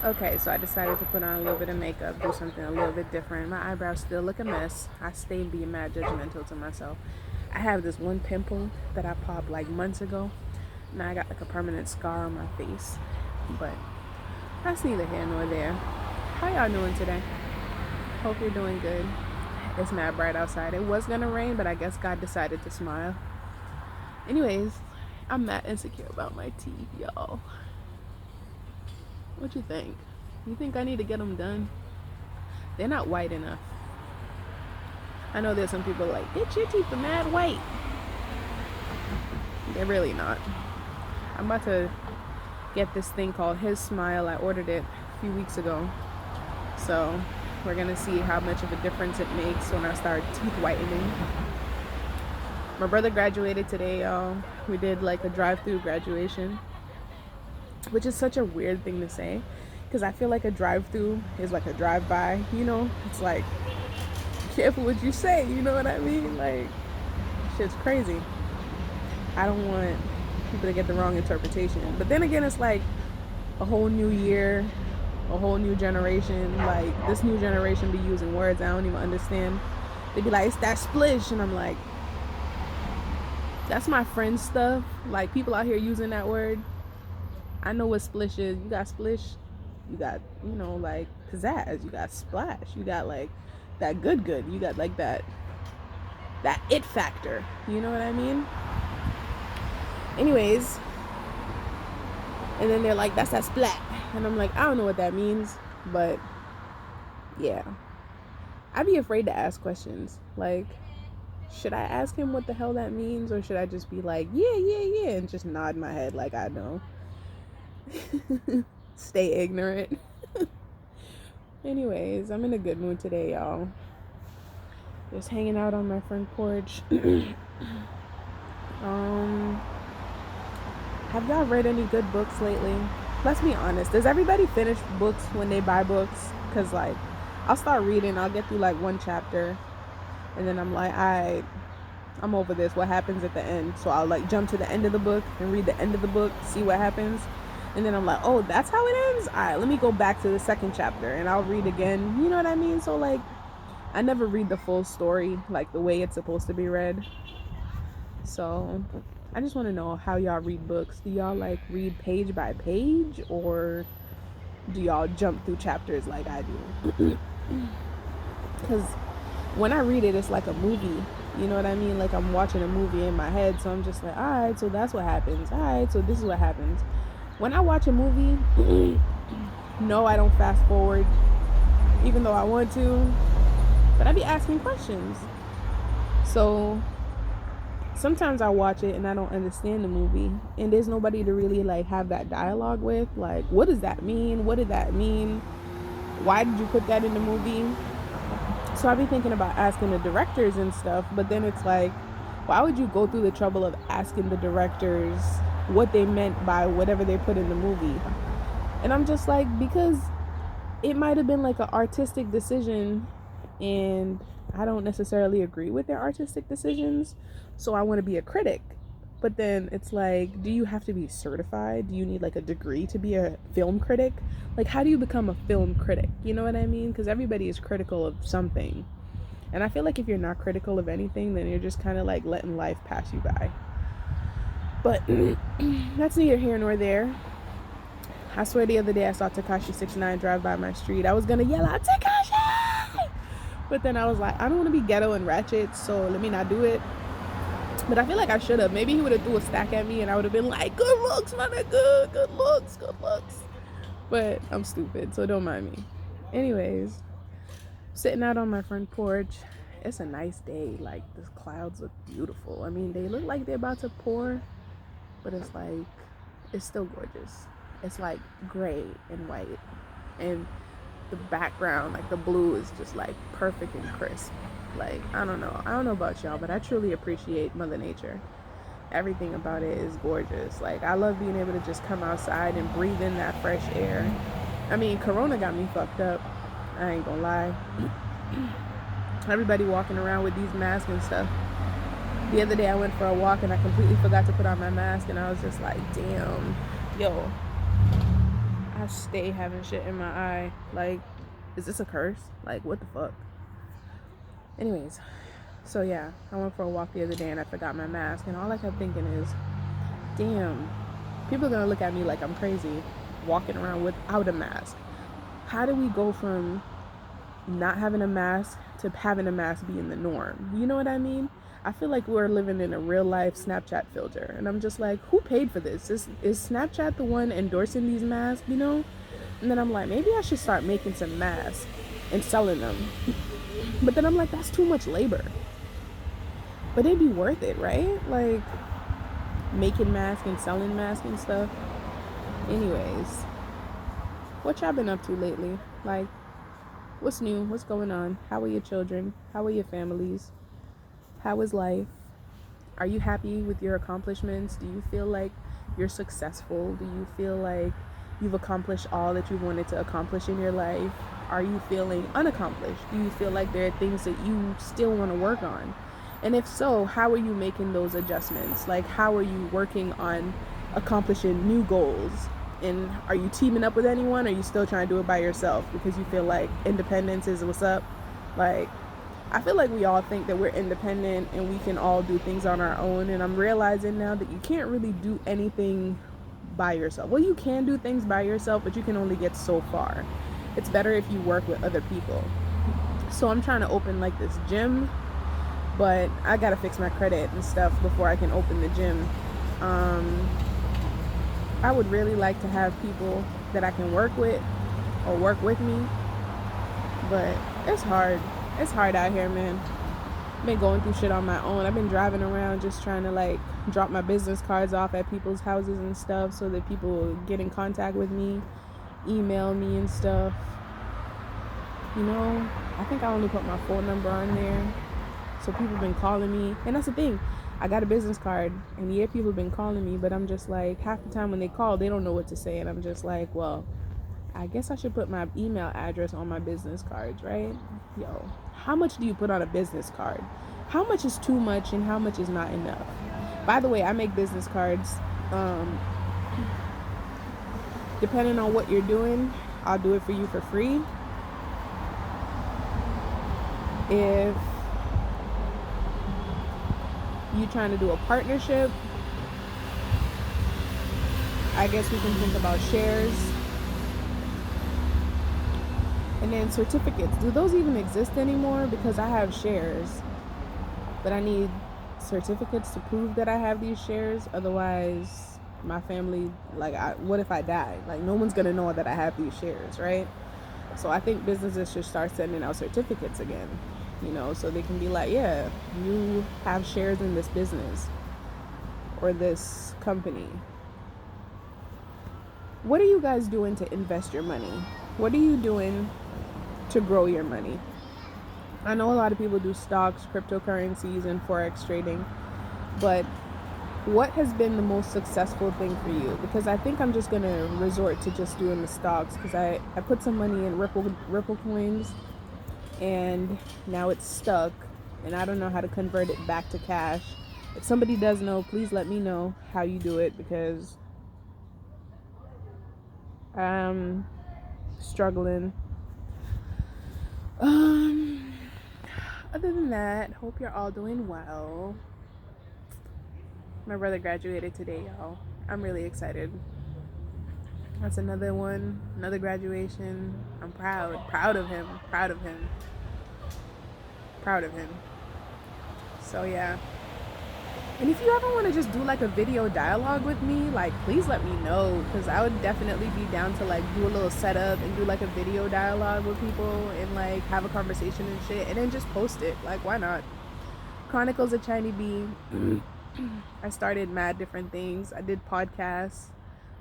Okay, so I decided to put on a little bit of makeup, do something a little bit different. My eyebrows still look a mess. I stay being mad judgmental to myself. I have this one pimple that I popped like months ago. Now I got like a permanent scar on my face. But that's neither here nor there. How y'all doing today? Hope you're doing good. It's mad bright outside. It was gonna rain, but I guess God decided to smile. Anyways, I'm mad insecure about my teeth, y'all. What you think? You think I need to get them done? They're not white enough. I know there's some people like, bitch, your teeth are mad white. They're really not. I'm about to get this thing called His Smile. I ordered it a few weeks ago. So we're gonna see how much of a difference it makes when I start teeth whitening. My brother graduated today, y'all. We did like a drive-through graduation, which is such a weird thing to say because I feel like a drive-through is like a drive-by, you know? It's like, careful what you say, you know what I mean? Like, shit's crazy. I don't want people to get the wrong interpretation. But then again, it's like a whole new year, a whole new generation. Like, this new generation be using words I don't even understand. They be like, it's that splish. And I'm like, that's my friend's stuff. Like, people out here using that word. I know what splish is. You got splish. You got, you know, like pizzazz. You got splash. You got like that good. You got like that it factor. You know what I mean? Anyways, and then they're like, that's that splat. And I'm like, I don't know what that means, but yeah. I'd be afraid to ask questions. Like, should I ask him what the hell that means, or should I just be like, yeah, and just nod my head like I know? Stay ignorant. Anyways, I'm in a good mood today, y'all. Just hanging out on my front porch. Have y'all read any good books lately? Let's be honest. Does everybody finish books when they buy books? Because, like, I'll start reading, I'll get through like one chapter, and then I'm like, I'm over this. What happens at the end? So I'll like jump to the end of the book and read the end of the book, see what happens. And then I'm like, oh, that's how it ends? All right, let me go back to the second chapter and I'll read again. You know what I mean? So, like, I never read the full story like the way it's supposed to be read. So I just want to know how y'all read books. Do y'all like read page by page, or do y'all jump through chapters like I do? Because when I read it, it's like a movie. You know what I mean? Like I'm watching a movie in my head. So I'm just like, all right, so that's what happens. All right, so this is what happens. When I watch a movie, no, I don't fast forward, even though I want to. But I be asking questions. So sometimes I watch it and I don't understand the movie, and there's nobody to really like have that dialogue with. Like, what does that mean? What did that mean? Why did you put that in the movie? So I be thinking about asking the directors and stuff, but then it's like, why would you go through the trouble of asking the directors what they meant by whatever they put in the movie? And I'm just like, because it might have been like an artistic decision, and I don't necessarily agree with their artistic decisions, so I want to be a critic. But then it's like, do you have to be certified? Do you need like a degree to be a film critic? Like, how do you become a film critic? You know what I mean? Because everybody is critical of something. And I feel like if you're not critical of anything, then you're just kind of like letting life pass you by. But that's neither here nor there. I swear the other day I saw Tekashi 69 drive by my street. I was gonna yell out, Tekashi! But then I was like, I don't want to be ghetto and ratchet, so let me not do it. But I feel like I should have. Maybe he would have threw a stack at me and I would have been like, good looks, my nigga, good looks. But I'm stupid, so don't mind me. Anyways, sitting out on my front porch. It's a nice day. Like, the clouds look beautiful. I mean, they look like they're about to pour, but it's like, it's still gorgeous. It's like gray and white, and the background, like the blue, is just like perfect and crisp. Like, I don't know about y'all, but I truly appreciate Mother Nature. Everything about it is gorgeous. Like, I love being able to just come outside and breathe in that fresh air. I mean, Corona got me fucked up, I ain't gonna lie. Everybody walking around with these masks and stuff. The other day I went for a walk and I completely forgot to put on my mask, and I was just like, damn, yo, I stay having shit in my eye. Like, is this a curse? Like, what the fuck? Anyways, so yeah, I went for a walk the other day and I forgot my mask, and all I kept thinking is, damn, people are gonna look at me like I'm crazy walking around without a mask. How do we go from not having a mask to having a mask being the norm? You know what I mean? I feel like we're living in a real life Snapchat filter, and I'm just like, who paid for this? Is Snapchat the one endorsing these masks, you know? And then I'm like, maybe I should start making some masks and selling them. But then I'm like, that's too much labor. But it'd be worth it, right? Like, making masks and selling masks and stuff. Anyways, what y'all been up to lately? Like, what's new? What's going on? How are your children? How are your families? How is life? Are you happy with your accomplishments? Do you feel like you're successful? Do you feel like you've accomplished all that you wanted to accomplish in your life? Are you feeling unaccomplished? Do you feel like there are things that you still want to work on? And if so, how are you making those adjustments? Like, how are you working on accomplishing new goals? And are you teaming up with anyone, or are you still trying to do it by yourself because you feel like independence is what's up? Like, I feel like we all think that we're independent and we can all do things on our own, and I'm realizing now that you can't really do anything by yourself. Well, you can do things by yourself, but you can only get so far. It's better if you work with other people. So I'm trying to open like this gym, but I gotta fix my credit and stuff before I can open the gym. I would really like to have people that I can work with or work with me, but it's hard. It's hard out here, man. I've been going through shit on my own. I've been driving around just trying to like drop my business cards off at people's houses and stuff so that people get in contact with me, email me and stuff. You know, I think I only put my phone number on there. So people have been calling me, and that's the thing. I got a business card, and yeah, people have been calling me, but I'm just like, half the time when they call, they don't know what to say, and I'm just like, well, I guess I should put my email address on my business cards, right? Yo, how much do you put on a business card? How much is too much, and how much is not enough? By the way, I make business cards. Depending on what you're doing, I'll do it for you for free. If you trying to do a partnership, I guess we can think about shares. And then certificates. Do those even exist anymore? Because I have shares, but I need certificates to prove that I have these shares. Otherwise, my family, like, what if I die? Like, no one's gonna know that I have these shares, right? So I think businesses should start sending out certificates again, you know, so they can be like, yeah, you have shares in this business or this company. What are you guys doing to invest your money? What are you doing to grow your money? I know a lot of people do stocks, cryptocurrencies, and forex trading, but what has been the most successful thing for you? Because I think I'm just going to resort to just doing the stocks, because I put some money in Ripple coins, and now it's stuck, and I don't know how to convert it back to cash. If somebody does know, please let me know how you do it, because I'm struggling. Other than that, hope you're all doing well. My brother graduated today, y'all. I'm really excited. That's another one, another graduation. I'm proud of him, proud of him. So yeah. And if you ever want to just do like a video dialogue with me, like, please let me know, because I would definitely be down to like do a little setup and do like a video dialogue with people and like have a conversation and shit, and then just post it. Like, why not? Chronicles of Chiny B. I started mad different things. I did podcasts.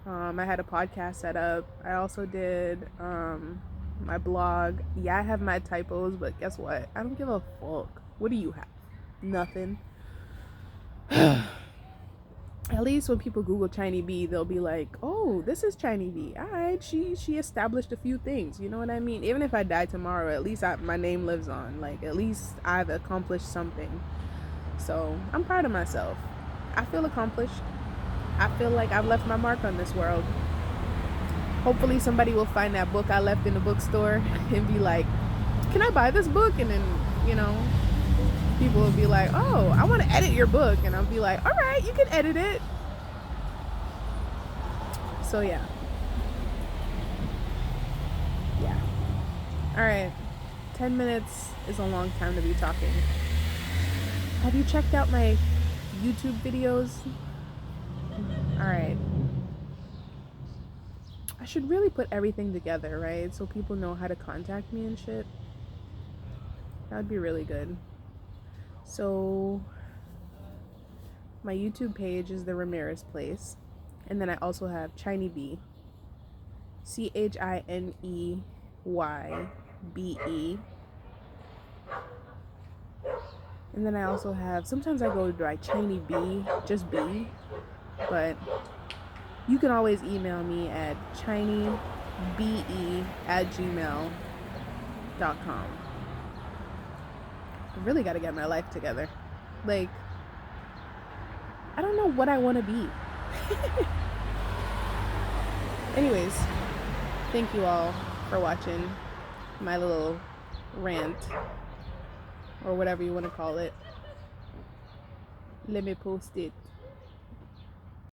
I had a podcast set up. I also did my blog. Yeah, I have mad typos, but guess what? I don't give a fuck. What do you have? Nothing. At least when people Google Chiny B, they'll be like, oh, this is Chiny B. Alright, she established a few things. You know what I mean? Even if I die tomorrow, at least my name lives on. Like, at least I've accomplished something. So I'm proud of myself. I feel accomplished. I feel like I've left my mark on this world. Hopefully somebody will find that book I left in the bookstore and be like, can I buy this book? And then, you know, people will be like, oh, I want to edit your book. And I'll be like, all right, you can edit it. So yeah. All right. 10 minutes is a long time to be talking. Have you checked out my YouTube videos? All right. I should really put everything together, right? So people know how to contact me and shit. That would be really good. So my YouTube page is the Ramirez Place. And then I also have Chiny Bee. ChineYBE. And then I also have, sometimes I go by Chiny Bee, just B. But you can always email me at chinebe@gmail.com. I really got to get my life together. Like, I don't know what I want to be. Anyways, thank you all for watching my little rant, or whatever you want to call it. Let me post it.